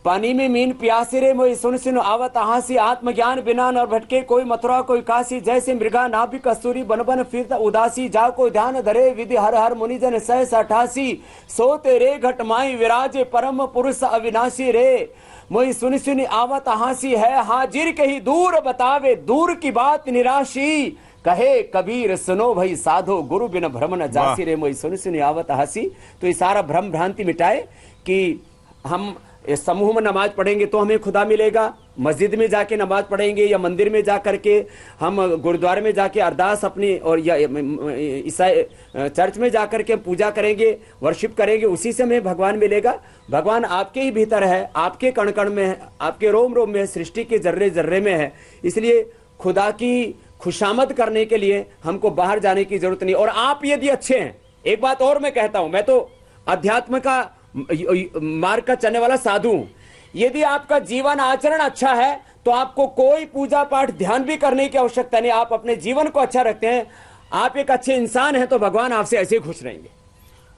पानी में मीन प्यासे रे मोहि सुन सुन आवत हासी, आत्मज्ञान बिना न भटके। कोई मथुरा, कोई काशी, जैसे मृगा नाभि कस्तूरी, बन बन फिरत उदासी। जा को ध्यान धरे विधि हर हर मुनिजन सहस 88। सो तेरे घट माई विराजे परम पुरुष अविनाशी रे। मोहि सुन सुन आवत हासी, है हाजिर कही दूर बतावे, दूर की बात निराशी। कहे कबीर सुनो भाई साधो, गुरु बिन भ्रम न जासी रे। मोहि सुन सुन आवत हासी। तो ये सारा भ्रम भ्रांति मिटाए कि हम इस समूह में नमाज पढ़ेंगे तो हमें खुदा मिलेगा, मस्जिद में जाके नमाज पढ़ेंगे या मंदिर में जा करके, हम गुरुद्वारे में जाके अरदास अपनी, और या ईसाई चर्च में जा करके पूजा करेंगे, वर्शिप करेंगे, उसी से हमें भगवान मिलेगा। भगवान आपके ही भीतर है, आपके कण कण में है, आपके रोम रोम में है, सृष्टि के जर्रे जर्रे में है। इसलिए खुदा की खुशामद करने के लिए हमको बाहर जाने की जरूरत नहीं। और आप यदि अच्छे हैं, एक बात और मैं कहता हूं, मैं तो अध्यात्म का मार्ग का चलने वाला साधु हूं। यदि आपका जीवन आचरण अच्छा है तो आपको कोई पूजा पाठ ध्यान भी करने की आवश्यकता नहीं। आप अपने जीवन को अच्छा रखते हैं, आप एक अच्छे इंसान हैं, तो भगवान आपसे ऐसे ही खुश रहेंगे।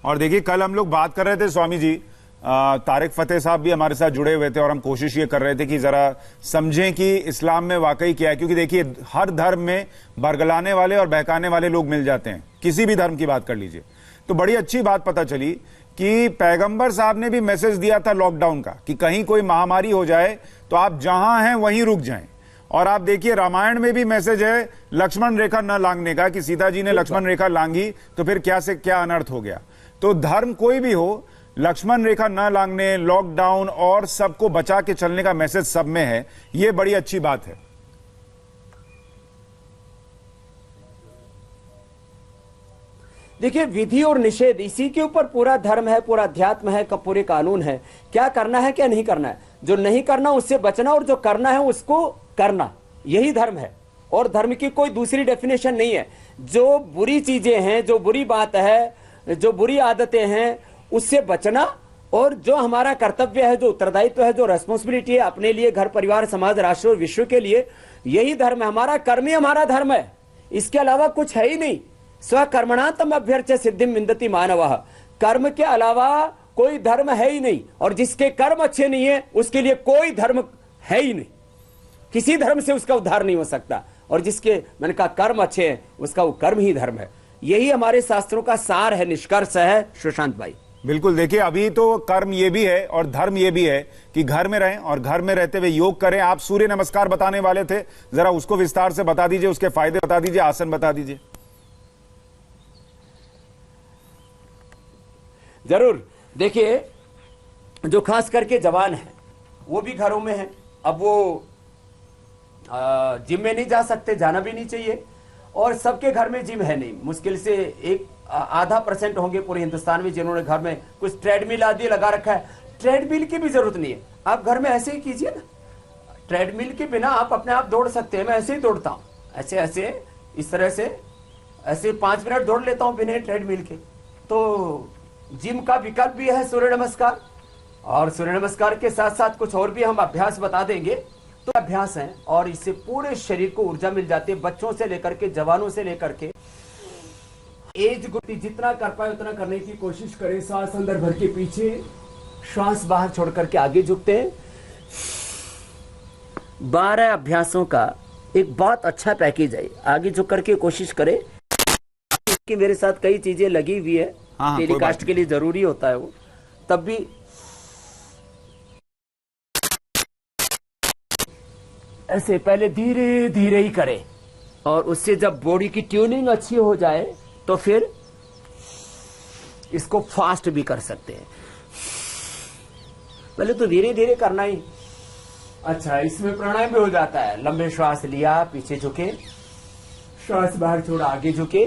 और देखिए, कल हम लोग बात कर रहे थे स्वामी जी, तारिक फतेह साहब भी हमारे साथ जुड़े हुए थे, और हम कोशिश ये कर रहे थे कि जरा समझें कि इस्लाम में वाकई क्या है। क्योंकि देखिए, हर धर्म में बरगलाने वाले और बहकाने वाले लोग मिल जाते हैं, किसी भी धर्म की बात कर लीजिए। तो बड़ी अच्छी बात पता चली कि पैगंबर साहब ने भी मैसेज दिया था लॉकडाउन का, कि कहीं कोई महामारी हो जाए तो आप जहां हैं वहीं रुक जाएं। और आप देखिए, रामायण में भी मैसेज है लक्ष्मण रेखा न लांघने का, कि सीता जी ने लक्ष्मण रेखा लांघी तो फिर क्या से क्या अनर्थ हो गया। तो धर्म कोई भी हो, लक्ष्मण रेखा न लांघने, लॉकडाउन और सबको बचा के चलने का मैसेज सब में है। ये बड़ी अच्छी बात है। देखिए, विधि और निषेध, इसी के ऊपर पूरा धर्म है, पूरा अध्यात्म है, पूरे कानून है। क्या करना है, क्या नहीं करना है, जो नहीं करना उससे बचना, और जो करना है उसको करना, यही धर्म है। और धर्म की कोई दूसरी डेफिनेशन नहीं है। जो बुरी चीजें हैं, जो बुरी बात है, जो बुरी आदतें हैं, उससे बचना, और जो हमारा कर्तव्य है, जो उत्तरदायित्व है, जो रेस्पॉन्सिबिलिटी है अपने लिए, घर परिवार, समाज, राष्ट्र और विश्व के लिए, यही धर्म है। हमारा कर्म ही हमारा धर्म है, इसके अलावा कुछ है ही नहीं। स्वकर्मणातम अभ्यर्च्य सिद्धिम विन्दति मानवः। कर्म के अलावा कोई धर्म है ही नहीं, और जिसके कर्म अच्छे नहीं है उसके लिए कोई धर्म है ही नहीं। किसी धर्म से उसका उद्धार नहीं हो सकता, और जिसके मैंने कहा कर्म अच्छे हैं उसका वो कर्म ही धर्म है। यही हमारे शास्त्रों का सार है, निष्कर्ष है सुशांत भाई। बिल्कुल, देखिए, अभी तो कर्म ये भी है और धर्म ये भी है कि घर में रहें, और घर में रहते हुए योग करें। आप सूर्य नमस्कार बताने वाले थे, जरा उसको विस्तार से बता दीजिए, उसके फायदे बता दीजिए, आसन बता दीजिए। जरूर। देखिए, जो खास करके जवान है वो भी घरों में है। अब वो जिम में नहीं जा सकते, जाना भी नहीं चाहिए, और सबके घर में जिम है नहीं। मुश्किल से 1-आधा% होंगे पूरे हिंदुस्तान में जिन्होंने घर में कुछ ट्रेडमिल आदि लगा रखा है। ट्रेडमिल की भी जरूरत नहीं है, आप घर में ऐसे ही कीजिए ना। ट्रेडमिल के बिना आप अपने आप दौड़ सकते हैं। मैं ऐसे ही दौड़ता हूँ, ऐसे ऐसे इस तरह से, ऐसे 5 मिनट दौड़ लेता हूँ बिना ट्रेडमिल के। तो जिम का विकल्प भी है सूर्य नमस्कार, और सूर्य नमस्कार के साथ साथ कुछ और भी हम अभ्यास बता देंगे। तो अभ्यास हैं और इससे पूरे शरीर को ऊर्जा मिल जाती है। बच्चों से लेकर के, जवानों से लेकर के एज ग्रुप जितना कर पाए उतना करने की कोशिश करें। सांस अंदर भर के पीछे, श्वास बाहर छोड़ करके आगे झुकते हैं। 12 अभ्यासों का एक बहुत अच्छा पैकेज है। आगे झुक करके कोशिश करें कि मेरे साथ कई चीजें लगी हुई है, टेलीकास्ट के लिए जरूरी होता है वो, तब भी ऐसे पहले धीरे धीरे ही करें, और उससे जब बॉडी की ट्यूनिंग अच्छी हो जाए तो फिर इसको फास्ट भी कर सकते हैं। पहले तो धीरे धीरे करना ही अच्छा। इसमें प्राणायाम भी हो जाता है। लंबे श्वास लिया, पीछे झुके, श्वास बाहर छोड़ा, आगे झुके।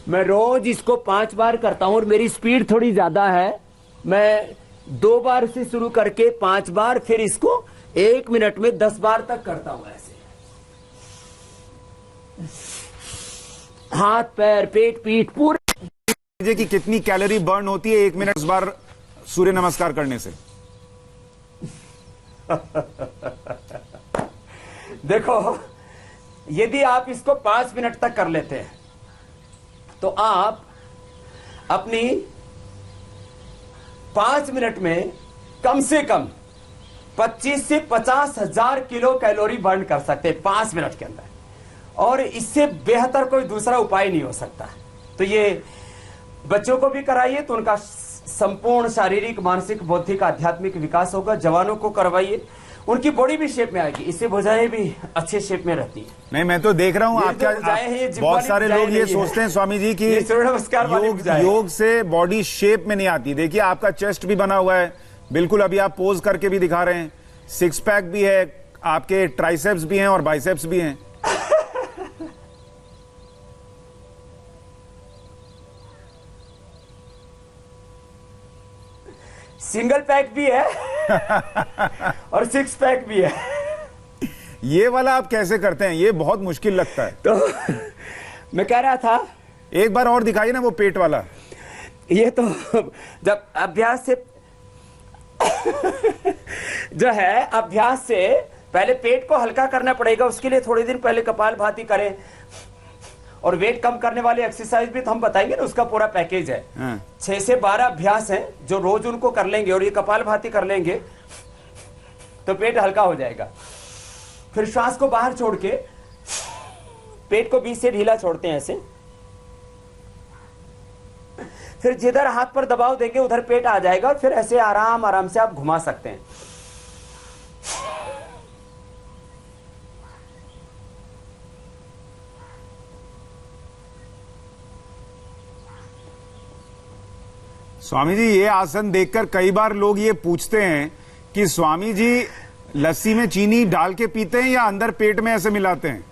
मैं रोज इसको 5 बार करता हूं और मेरी स्पीड थोड़ी ज्यादा है। मैं 2 बार से शुरू करके 5 बार, फिर इसको 1 मिनट में 10 बार तक करता हूं। ऐसे हाथ, पैर, पेट, पीठ पूरे। कि कितनी कैलोरी बर्न होती है 1 मिनट 10 बार सूर्य नमस्कार करने से? देखो, यदि आप इसको 5 मिनट तक कर लेते हैं तो आप अपनी 5 मिनट में कम से कम 25 से 50 हजार किलो कैलोरी बर्न कर सकते हैं 5 मिनट के अंदर, और इससे बेहतर कोई दूसरा उपाय नहीं हो सकता। तो ये बच्चों को भी कराइए तो उनका संपूर्ण शारीरिक, मानसिक, बौद्धिक, आध्यात्मिक विकास होगा। जवानों को करवाइए, उनकी बॉडी भी शेप में आएगी। इससे भुजाएं भी अच्छे शेप में रहती है। नहीं, मैं तो देख रहा हूँ आप क्या, बहुत सारे लोग ये सोचते हैं स्वामी जी की योग से बॉडी शेप में नहीं आती। देखिए, आपका चेस्ट भी बना हुआ है बिल्कुल, अभी आप पोज करके भी दिखा रहे हैं। 6 पैक भी है, आपके ट्राइसेप्स भी हैं और बाइसेप्स भी हैं। सिंगल पैक भी है और 6 पैक भी है। ये वाला आप कैसे करते हैं? ये बहुत मुश्किल लगता है। तो मैं कह रहा था, एक बार और दिखाइए ना वो पेट वाला। ये तो जब अभ्यास से जो है, अभ्यास से पहले पेट को हल्का करना पड़ेगा। उसके लिए थोड़े दिन पहले कपालभाति करें, और वेट कम करने वाले एक्सरसाइज भी तो हम बताएंगे ना, उसका पूरा पैकेज है। 6 से 12 अभ्यास हैं जो रोज उनको कर लेंगे, और ये कपालभाति कर लेंगे तो पेट हल्का हो जाएगा। फिर श्वास को बाहर छोड़ के पेट को बीच से ढीला छोड़ते हैं ऐसे। फिर जिधर हाथ पर दबाव देंगे उधर पेट आ जाएगा, और फिर ऐसे आराम आराम से आप घुमा सकते हैं। स्वामी जी, ये आसन देखकर कई बार लोग ये पूछते हैं कि स्वामी जी लस्सी में चीनी डाल के पीते हैं या अंदर पेट में ऐसे मिलाते हैं?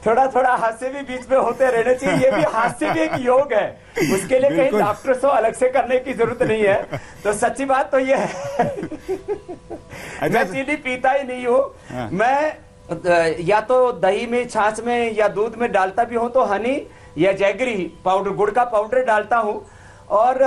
थोड़ा थोड़ा हास्य भी बीच में होते रहने चाहिए। ये भी हास्य भी एक योग है, उसके लिए कहीं डॉक्टर से अलग से करने की जरूरत नहीं है। तो सच्ची बात तो ये है मैं चीनी पीता ही नहीं हूँ। मैं या तो दही में, छाछ में या दूध में डालता भी हूं तो हनी या जैगरी पाउडर, गुड़ का पाउडर डालता हूं। और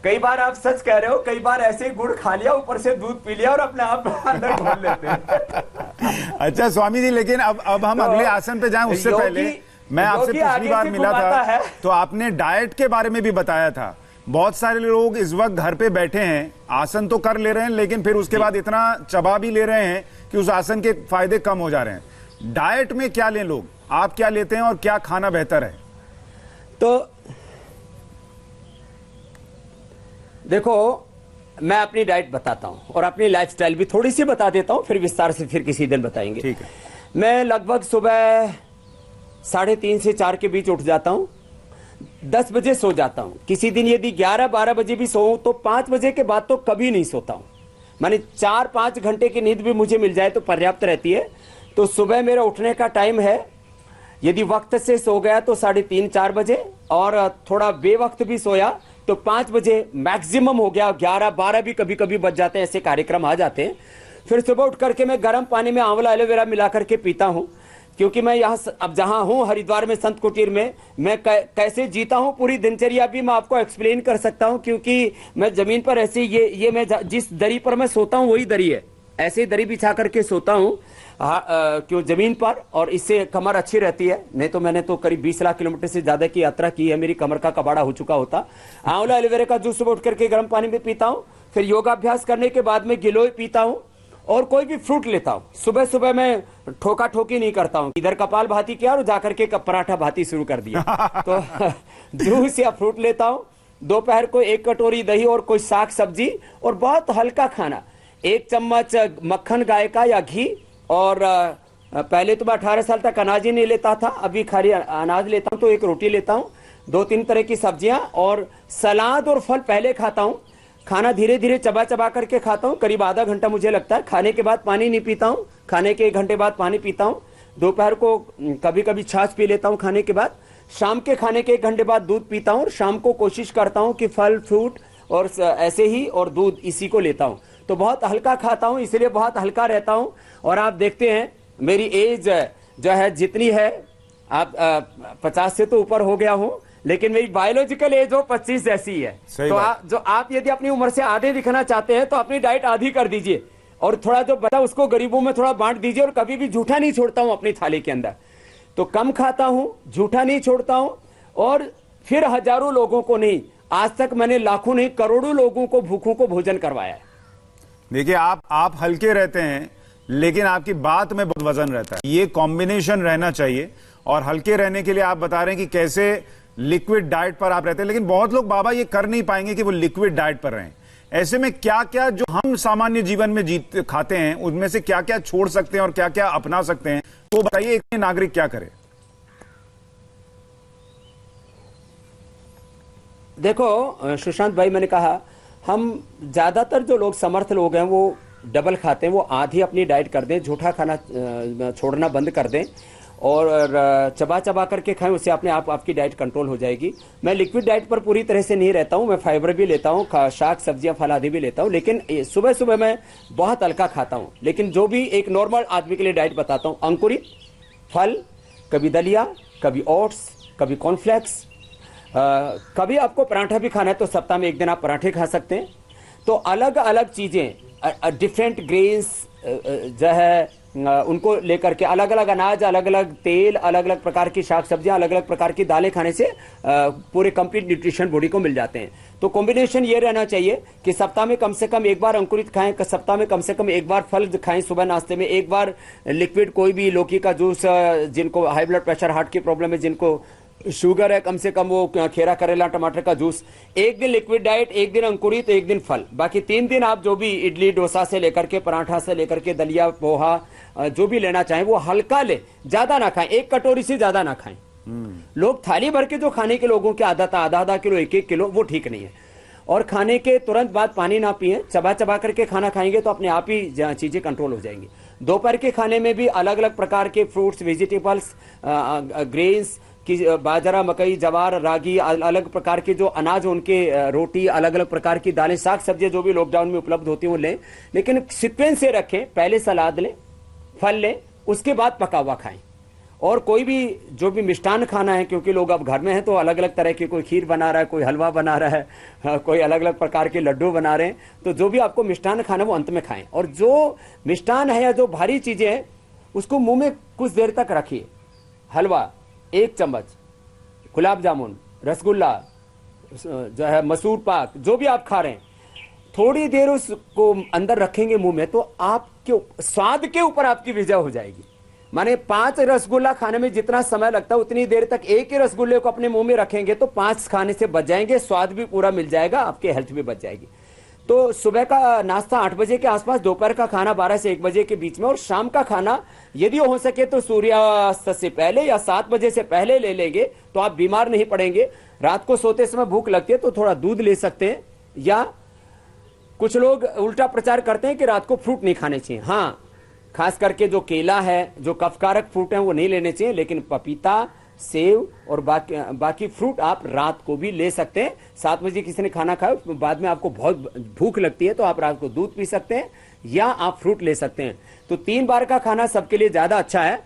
कई बार आप सच कह रहे हो, कई बार ऐसे गुड़ खा लिया, ऊपर से दूध पी लिया और अपने आप अंदर घोल लेते हैं। अच्छा स्वामी जी, लेकिन अब हम अगले आसन पे जाएं उससे पहले मैं आपसे पिछली बार मिला था तो आपने डाइट के बारे में भी बताया था। बहुत सारे लोग इस वक्त घर पे बैठे हैं, आसन तो कर ले रहे हैं, लेकिन फिर उसके बाद इतना चबा भी ले रहे हैं कि उस आसन के फायदे कम हो जा रहे हैं। डाइट में क्या लें लोग? आप क्या लेते हैं और क्या खाना बेहतर है? तो देखो, मैं अपनी डाइट बताता हूं और अपनी लाइफस्टाइल भी थोड़ी सी बता देता हूं, फिर विस्तार से फिर किसी दिन बताएंगे। ठीक है। मैं लगभग सुबह 3:30 से 4 के बीच उठ जाता हूँ, 10 बजे सो जाता हूँ। किसी दिन यदि 11-12 बजे भी सोऊं तो 5 बजे के बाद तो कभी नहीं सोता हूँ। माने 4-5 घंटे की नींद भी मुझे मिल जाए तो पर्याप्त रहती है। तो सुबह मेरा उठने का टाइम है, यदि वक्त से सो गया तो 3:30-4 बजे, और थोड़ा बेवक्त भी सोया तो 5 बजे मैक्सिमम हो गया। 11-12 भी कभी कभी बच जाते हैं, ऐसे कार्यक्रम आ जाते हैं। फिर सुबह उठ करके मैं गर्म पानी में आंवला एलोवेरा मिला करके पीता हूँ, क्योंकि मैं यहाँ अब जहाँ हूँ हरिद्वार में संत कुटीर में, मैं कैसे जीता हूँ पूरी दिनचर्या भी मैं आपको एक्सप्लेन कर सकता हूँ। क्योंकि मैं जमीन पर ऐसे ये मैं जिस दरी पर मैं सोता हूँ वही दरी है, ऐसे दरी बिछा करके सोता हूँ क्यों जमीन पर, और इससे कमर अच्छी रहती है। नहीं तो मैंने तो करीब 20 लाख किलोमीटर से ज्यादा की यात्रा की है, मेरी कमर का कबाड़ा हो चुका होता। आंवला एलोवेरा का जूस सुबह उठ करके गर्म पानी में पीता हूँ। फिर योगाभ्यास करने के बाद में गिलोय पीता हूँ और कोई भी फ्रूट लेता हूँ। सुबह सुबह मैं ठोका ठोकी नहीं करता हूँ, इधर कपाल भाती किया और जाकर के पराठा भाती शुरू कर दिया। तो जूस या फ्रूट लेता हूँ। दोपहर को 1 कटोरी दही और कोई साग सब्जी और बहुत हल्का खाना, 1 चम्मच मक्खन गाय का या घी। और पहले तो मैं 18 साल तक अनाज ही नहीं लेता था, अभी खाली अनाज लेता हूँ। तो 1 रोटी लेता हूँ, 2-3 तरह की सब्जियां और सलाद और फल पहले खाता हूँ। खाना धीरे धीरे चबा चबा करके खाता हूँ, करीब आधा घंटा मुझे लगता है। खाने के बाद पानी नहीं पीता हूँ, खाने के 1 घंटे बाद पानी पीता हूँ। दोपहर को कभी कभी छाछ पी लेता हूँ खाने के बाद। शाम के खाने के 1 घंटे बाद दूध पीता हूँ। शाम को कोशिश करता हूँ कि फल फ्रूट और ऐसे ही और दूध इसी को लेता हूँ। तो बहुत हल्का खाता हूँ, इसलिए बहुत हल्का रहता हूँ। और आप देखते हैं मेरी एज जो है जितनी है, आप 50 से तो ऊपर हो गया हूँ, लेकिन मेरी बायोलॉजिकल एज वो 25 जैसी ही है। तो आप यदि अपनी उम्र से आधे दिखना चाहते हैं तो अपनी डाइट आधी कर दीजिए और थोड़ा जो बचा उसको गरीबों में थोड़ा बांट दीजिए। और कभी भी झूठा नहीं छोड़ता हूं अपनी थाली के अंदर, तो कम खाता हूं, झूठा नहीं छोड़ता हूं। और फिर हजारों लोगों को नहीं, आज तक मैंने लाखों नहीं करोड़ों लोगों को भूखों को भोजन करवाया है। देखिए आप हल्के रहते हैं, लेकिन आपकी बात में बहुत वजन रहता है। ये कॉम्बिनेशन रहना चाहिए। और हल्के रहने के लिए आप बता रहे हैं कि कैसे लिक्विड डाइट पर आप रहते हैं, लेकिन बहुत लोग बाबा ये कर नहीं पाएंगे कि वो लिक्विड डाइट पर रहें। ऐसे में क्या क्या जो हम सामान्य जीवन में खाते हैं उनमें से क्या क्या छोड़ सकते हैं और क्या क्या अपना सकते हैं, तो बताइए एक नागरिक क्या करे। देखो सुशांत भाई, मैंने कहा हम ज्यादातर जो लोग समर्थ लोग हैं वो डबल खाते हैं, वो आधी अपनी डाइट कर दें, झूठा खाना छोड़ना बंद कर दें और चबा चबा करके खाएं, उससे अपने आप आपकी डाइट कंट्रोल हो जाएगी। मैं लिक्विड डाइट पर पूरी तरह से नहीं रहता हूं, मैं फाइबर भी लेता हूं, शाक सब्जियां फल आदि भी लेता हूं, लेकिन सुबह सुबह मैं बहुत हल्का खाता हूं। लेकिन जो भी एक नॉर्मल आदमी के लिए डाइट बताता हूं, अंकुरित फल, कभी दलिया, कभी ओट्स, कभी कॉर्नफ्लेक्स, कभी आपको पराठा भी खाना है तो सप्ताह में 1 दिन आप पराठे खा सकते हैं। तो अलग अलग चीजें, डिफरेंट ग्रेन्स जो है उनको लेकर के, अलग अलग अनाज, अलग अलग तेल, अलग अलग प्रकार की शाक सब्जियां, अलग अलग प्रकार की दालें खाने से पूरे कंप्लीट न्यूट्रिशन बॉडी को मिल जाते हैं। तो कॉम्बिनेशन ये रहना चाहिए कि सप्ताह में कम से कम 1 बार अंकुरित खाएं, सप्ताह में कम से कम 1 बार फल खाएं सुबह नाश्ते में, 1 बार लिक्विड कोई भी लौकी का जूस, जिनको हाई ब्लड प्रेशर हार्ट की प्रॉब्लम है, जिनको शुगर है, कम से कम वो खीरा करेला टमाटर का जूस। 1 दिन लिक्विड डाइट, 1 दिन अंकुरित, 1 दिन फल, बाकी 3 दिन आप जो भी इडली डोसा से लेकर के, पराठा से लेकर के, दलिया पोहा जो भी लेना चाहें वो हल्का ले, ज्यादा ना खाएं, 1 कटोरी से ज्यादा ना खाएं। लोग थाली भर के जो खाने के लोगों की आदत है, आधा किलो 1-1 किलो, वो ठीक नहीं है। और खाने के तुरंत बाद पानी ना पिए, चबा चबा करके खाना खाएंगे तो अपने आप ही चीजें कंट्रोल हो जाएंगी। दोपहर के खाने में भी अलग अलग प्रकार के फ्रूट्स, वेजिटेबल्स, ग्रेन्स की, बाजरा, मकई, जवार, रागी, अलग प्रकार के जो अनाज, उनके रोटी, अलग अलग प्रकार की दालें, साग सब्जियां जो भी लॉकडाउन में उपलब्ध होती हैं वो लें, लेकिन सीक्वेंस से रखें। पहले सलाद लें, फल लें, उसके बाद पका हुआ खाएं। और कोई भी जो भी मिष्टान खाना है, क्योंकि लोग अब घर में हैं तो अलग अलग तरह की, कोई खीर बना रहा है, कोई हलवा बना रहा है, कोई अलग अलग प्रकार के लड्डू बना रहे हैं, तो जो भी आपको मिष्टान खाना है वो अंत में खाएं। और जो मिष्टान है या जो भारी चीजें हैं उसको मुंह में कुछ देर तक रखिए। हलवा 1 चम्मच, गुलाब जामुन, रसगुल्ला, जो है मसूर पाक, जो भी आप खा रहे हैं, थोड़ी देर उसको अंदर रखेंगे मुंह में, तो आपके स्वाद के ऊपर आपकी विजय हो जाएगी। माने 5 रसगुल्ला खाने में जितना समय लगता है उतनी देर तक 1 ही रसगुल्ले को अपने मुंह में रखेंगे तो 5 खाने से बच जाएंगे, स्वाद भी पूरा मिल जाएगा, आपके हेल्थ भी बच जाएगी। तो सुबह का नाश्ता 8 बजे के आसपास, दोपहर का खाना 12 से 1 बजे के बीच में, और शाम का खाना यदि हो सके तो सूर्यास्त से पहले या 7 बजे से पहले ले लेंगे तो आप बीमार नहीं पड़ेंगे। रात को सोते समय भूख लगती है तो थोड़ा दूध ले सकते हैं, या कुछ लोग उल्टा प्रचार करते हैं कि रात को फ्रूट नहीं खाने चाहिए। हाँ, खास करके जो केला है, जो कफकारक फ्रूट है वो नहीं लेने चाहिए, लेकिन पपीता, सेव और बाकी फ्रूट आप रात को भी ले सकते हैं। 7 बजे किसी ने खाना खाया, बाद में आपको बहुत भूख लगती है तो आप रात को दूध पी सकते हैं या आप फ्रूट ले सकते हैं। तो 3 बार का खाना सबके लिए ज्यादा अच्छा है।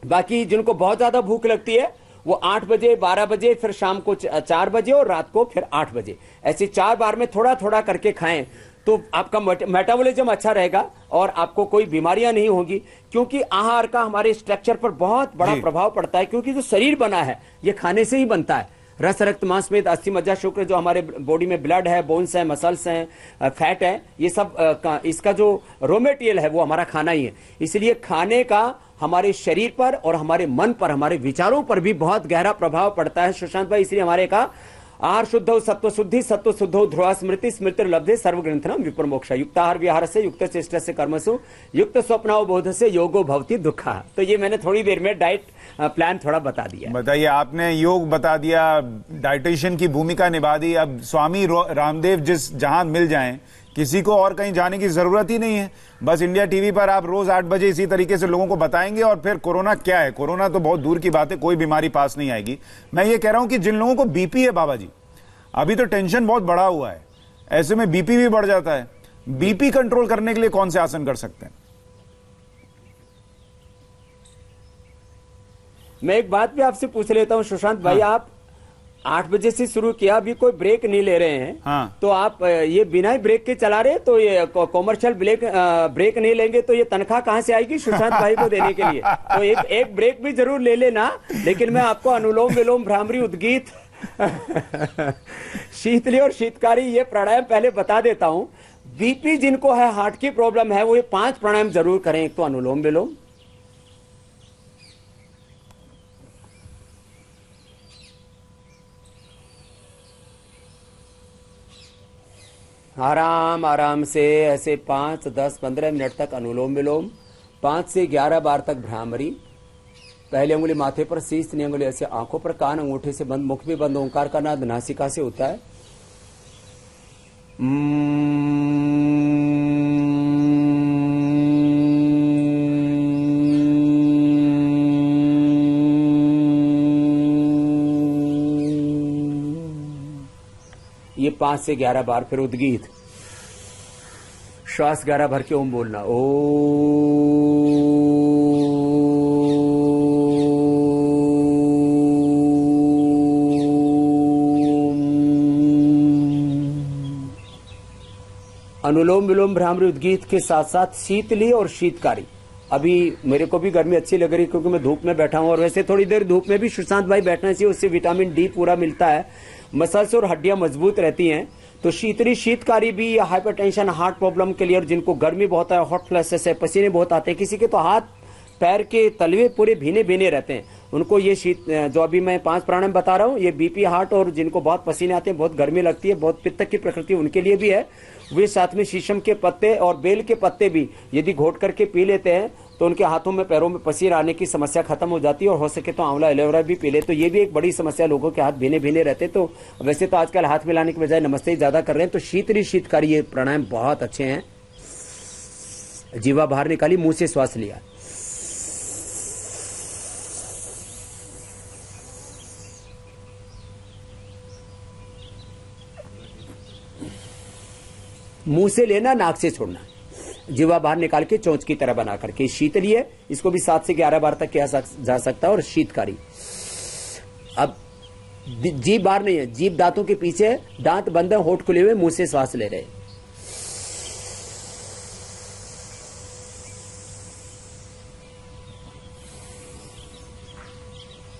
बाकी जिनको बहुत ज्यादा भूख लगती है वो 8 बजे, 12 बजे, फिर शाम को 4 बजे और रात को फिर 8 बजे, ऐसे 4 बार में थोड़ा थोड़ा करके खाएं तो आपका मेटाबॉलिज्म अच्छा रहेगा और आपको कोई बीमारियां नहीं होगी। क्योंकि आहार का हमारे स्ट्रक्चर पर बहुत बड़ा प्रभाव पड़ता है, क्योंकि जो शरीर बना है ये खाने से ही बनता है। रस, रक्त, मांस, मेद, अस्थि, मज्जा, शुक्र, जो हमारे बॉडी में ब्लड है, बोन्स है, मसल्स हैं, फैट है, ये सब इसका जो रॉ मटेरियल है वो हमारा खाना ही है। इसलिए खाने का हमारे शरीर पर और हमारे मन पर, हमारे विचारों पर भी बहुत गहरा प्रभाव पड़ता है सुशांत भाई। इसलिए हमारे का आहार शुद्धौ सत्व शुद्धि, सत्व शुद्धौ ध्रुवा स्मृति, स्मृतिर्लब्धे सर्वग्रंथनम विप्रमोक्ष, युक्ताहार विहार से, युक्त चेष्टा से कर्मसु, युक्त स्वप्नावबोध से योगो भवति दुखा। तो ये मैंने थोड़ी देर में डाइट प्लान थोड़ा बता दिया। बताइए, आपने योग बता दिया, डाइटिशियन की भूमिका निभा दी। अब स्वामी रामदेव जहां मिल जाएं, किसी को और कहीं जाने की जरूरत ही नहीं है। बस इंडिया टीवी पर आप रोज 8 बजे इसी तरीके से लोगों को बताएंगे और फिर कोरोना क्या है, कोरोना तो बहुत दूर की बात है, कोई बीमारी पास नहीं आएगी। मैं ये कह रहा हूं कि जिन लोगों को बीपी है बाबा जी, अभी तो टेंशन बहुत बढ़ा हुआ है, ऐसे में बीपी भी बढ़ जाता है। बीपी कंट्रोल करने के लिए कौन से आसन कर सकते हैं? मैं एक बात भी आपसे पूछ लेता हूं सुशांत भाई, आप 8 बजे से शुरू किया, अभी कोई ब्रेक नहीं ले रहे हैं। हाँ। तो आप ये बिना ही ब्रेक के चला रहे, तो ये कॉमर्शियल ब्रेक नहीं लेंगे तो ये तनख्वाह कहां से आएगी सुशांत भाई को देने के लिए? तो एक ब्रेक भी जरूर ले लेना। लेकिन मैं आपको अनुलोम विलोम, भ्रामरी, उद्गीत, शीतली और शीतकारी ये प्राणायाम पहले बता देता हूं। बीपी जिनको है, हार्ट की प्रॉब्लम है, वो ये 5 प्राणायाम जरूर करें। एक तो अनुलोम विलोम, आराम आराम से ऐसे 5, 10, 15 मिनट तक अनुलोम विलोम, 5 से 11 बार तक भ्रामरी। पहली अंगुली माथे पर, शीर्षनी अंगुली ऐसे आंखों पर, कान अंगूठे से बंद, मुख भी बंद। ओंकार का नाद नासिका से होता है। ये 5 से 11 बार। फिर उद्गीत, श्वास 11 भर के ओम बोलना, ओ। अनुलोम विलोम, भ्रामरी, उद्गीत के साथ साथ शीतली और शीतकारी। अभी मेरे को भी गर्मी अच्छी लग रही है क्योंकि मैं धूप में बैठा हूं, और वैसे थोड़ी देर धूप में भी सुशांत भाई बैठना चाहिए, उससे विटामिन डी पूरा मिलता है, मसल्स और हड्डियां मजबूत रहती हैं। तो शीतली शीतकारी भी हाइपरटेंशन, हार्ट प्रॉब्लम के लिए, और जिनको गर्मी बहुत है, हॉट फ्लैशेस है, पसीने बहुत आते हैं, किसी के तो हाथ पैर के तलवे पूरे भीने भीने रहते हैं, उनको ये जो अभी मैं 5 प्राणायाम बता रहा हूँ, ये बीपी, हार्ट और जिनको बहुत पसीने आते हैं, बहुत गर्मी लगती है, बहुत पित्त की प्रकृति, उनके लिए भी है। वे साथ में शीशम के पत्ते और बेल के पत्ते भी यदि घोट करके पी लेते हैं तो उनके हाथों में, पैरों में पसीने आने की समस्या खत्म हो जाती है। और हो सके तो आंवला, एलोवेरा भी पी ले, तो ये भी एक बड़ी समस्या, लोगों के हाथ भीने भीने रहते। तो वैसे तो आजकल हाथ मिलाने की बजाय नमस्ते ही ज्यादा कर रहे हैं। तो शीतली शीतकारी ये प्राणायाम बहुत अच्छे हैं। जीवा बाहर निकाली, मुंह से श्वास लिया, मुंह से लेना, नाक से छोड़ना, जीवा बाहर निकाल के चोंच की तरह बना करके। शीतली है, इसको भी 7 से 11 बार तक किया जा सकता है। और शीतकारी, अब जीभ बाहर नहीं है, जीभ दांतों के पीछे, दांत बंद है, होठ खुले हुए, मुंह से श्वास ले रहे।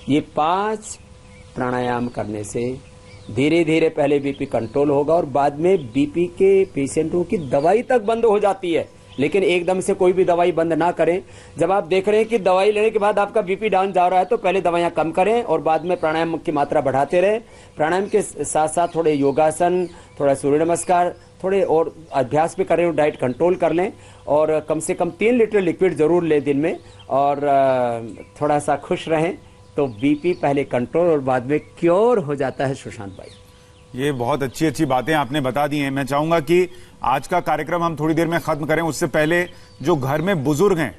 ये 5 प्राणायाम करने से धीरे धीरे पहले बीपी कंट्रोल होगा और बाद में बीपी के पेशेंटों की दवाई तक बंद हो जाती है। लेकिन एकदम से कोई भी दवाई बंद ना करें। जब आप देख रहे हैं कि दवाई लेने के बाद आपका बीपी डाउन जा रहा है तो पहले दवाइयां कम करें और बाद में प्राणायाम की मात्रा बढ़ाते रहें। प्राणायाम के साथ साथ थोड़े योगासन, थोड़ा सूर्य नमस्कार, थोड़े और अभ्यास भी करें और डाइट कंट्रोल कर लें और कम से कम 3 लीटर लिक्विड ज़रूर लें दिन में और थोड़ा सा खुश रहें तो बीपी पहले कंट्रोल और बाद में क्योर हो जाता है। सुशांत भाई, ये बहुत अच्छी अच्छी बातें आपने बता दी हैं। मैं चाहूंगा कि आज का कार्यक्रम हम थोड़ी देर में खत्म करें, उससे पहले जो घर में बुजुर्ग हैं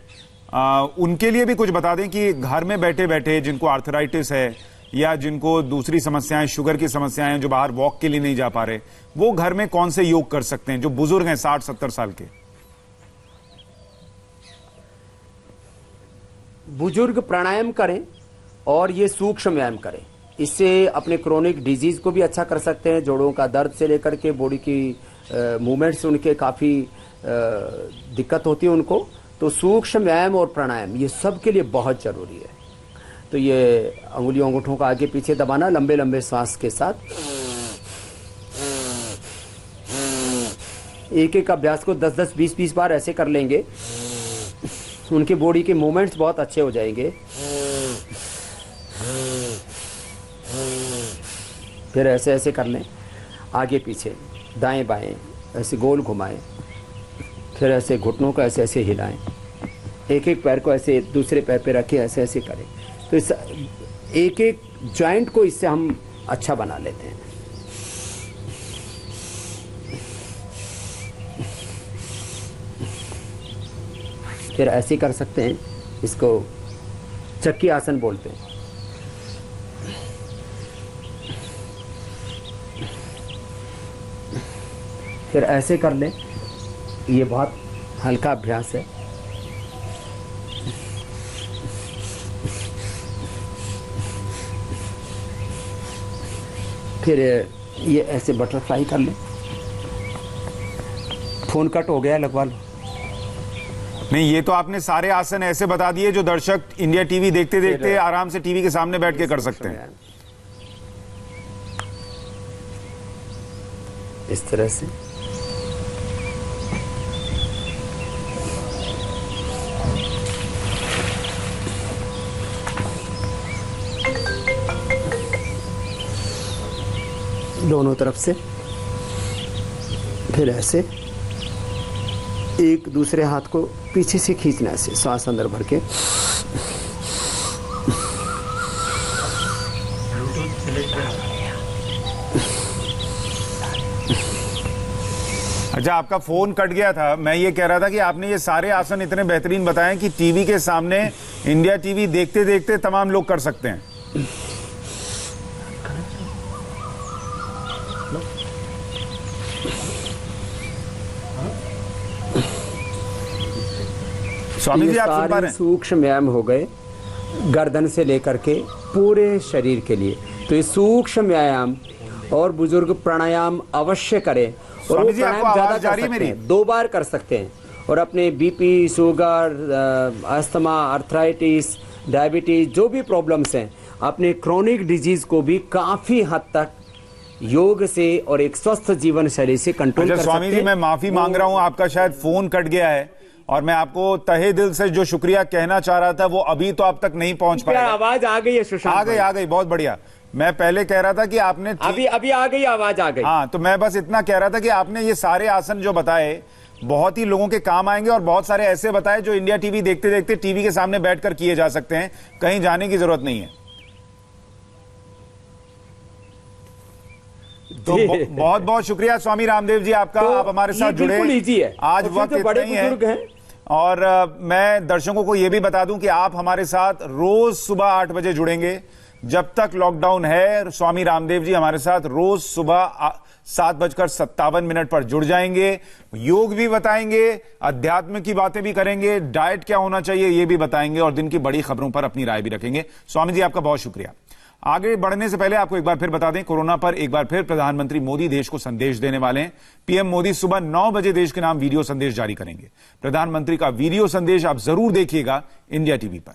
उनके लिए भी कुछ बता दें कि घर में बैठे बैठे जिनको आर्थराइटिस है या जिनको दूसरी समस्याएं, शुगर की समस्याएं हैं, जो बाहर वॉक के लिए नहीं जा पा रहे, वो घर में कौन से योग कर सकते हैं जो बुजुर्ग हैं 60-70 साल के? बुजुर्ग प्राणायाम करें और ये सूक्ष्म व्यायाम करें। इससे अपने क्रोनिक डिजीज को भी अच्छा कर सकते हैं। जोड़ों का दर्द से लेकर के बॉडी की मूवमेंट्स उनके काफी दिक्कत होती है उनको, तो सूक्ष्म व्यायाम और प्राणायाम ये सब के लिए बहुत जरूरी है। तो ये अंगुलियों अंगूठों का आगे पीछे दबाना लंबे लंबे सांस के साथ, एक एक अभ्यास को 10-10, 20-20 बार ऐसे कर लेंगे, उनके बॉडी के मूवमेंट्स बहुत अच्छे हो जाएंगे। फिर ऐसे ऐसे कर लें, आगे पीछे, दाएं बाएं, ऐसे गोल घुमाएं, फिर ऐसे घुटनों को ऐसे ऐसे हिलाएं, एक एक पैर को ऐसे दूसरे पैर पे रखें, ऐसे ऐसे करें। तो इस एक एक जॉइंट को इससे हम अच्छा बना लेते हैं। फिर ऐसे कर सकते हैं, इसको चक्की आसन बोलते हैं। फिर ऐसे कर लें, ये बहुत हल्का अभ्यास है। फिर ये ऐसे बटरफ्लाई कर लें। फोन कट हो गया, लगवा लो। नहीं, ये तो आपने सारे आसन ऐसे बता दिए जो दर्शक इंडिया टीवी देखते देखते आराम से टीवी के सामने बैठ के कर सकते हैं। इस तरह से दोनों तरफ से, फिर ऐसे एक दूसरे हाथ को पीछे से खींचना, ऐसे सांस अंदर भर के। अच्छा, आपका फोन कट गया था। मैं ये कह रहा था कि आपने ये सारे आसन इतने बेहतरीन बताए कि टीवी के सामने इंडिया टीवी देखते देखते तमाम लोग कर सकते हैं। स्वामी जी, आप सुन पा रहे हैं? सूक्ष्म व्यायाम हो गए गर्दन से लेकर के पूरे शरीर के लिए। तो ये सूक्ष्म व्यायाम और बुजुर्ग प्राणायाम अवश्य करें। और वो प्राणायाम ज्यादा कर सकते हैं, 2 बार कर सकते हैं। और अपने BP, sugar, asthma, arthritis, diabetes, जो भी प्रॉब्लम्स हैं, अपने क्रोनिक डिजीज को भी काफी हद तक योग से और एक स्वस्थ जीवन शैली से कंट्रोल कर सकते हैं। स्वामी जी, मैं माफी मांग रहा हूं, आपका शायद फोन कट गया है और मैं आपको तहे दिल से जो शुक्रिया कहना चाह रहा था वो अभी तो आप तक नहीं पहुंच पाया। आवाज आ गई है सुशांत? आ गई, बहुत बढ़िया। मैं पहले कह रहा था कि आपने अभी आ गई, आवाज आ गई। हाँ, तो मैं बस इतना कह रहा था कि आपने ये सारे आसन जो बताए बहुत ही लोगों के काम आएंगे और बहुत सारे ऐसे बताए जो इंडिया टीवी देखते देखते टीवी के सामने बैठकर किए जा सकते हैं, कहीं जाने की जरूरत नहीं है। तो बहुत बहुत शुक्रिया स्वामी रामदेव जी आपका। तो आप हमारे साथ जुड़े। आज वक्त बड़े इतना ही बुजुर्ग हैं। और मैं दर्शकों को यह भी बता दूं कि आप हमारे साथ रोज सुबह 8 बजे जुड़ेंगे। जब तक लॉकडाउन है, स्वामी रामदेव जी हमारे साथ रोज सुबह 7:57 पर जुड़ जाएंगे। योग भी बताएंगे, अध्यात्म की बातें भी करेंगे, डाइट क्या होना चाहिए ये भी बताएंगे और दिन की बड़ी खबरों पर अपनी राय भी रखेंगे। स्वामी जी, आपका बहुत शुक्रिया। आगे बढ़ने से पहले आपको एक बार फिर बता दें, कोरोना पर एक बार फिर प्रधानमंत्री मोदी देश को संदेश देने वाले हैं। पीएम मोदी सुबह 9 बजे देश के नाम वीडियो संदेश जारी करेंगे। प्रधानमंत्री का वीडियो संदेश आप जरूर देखिएगा इंडिया टीवी पर।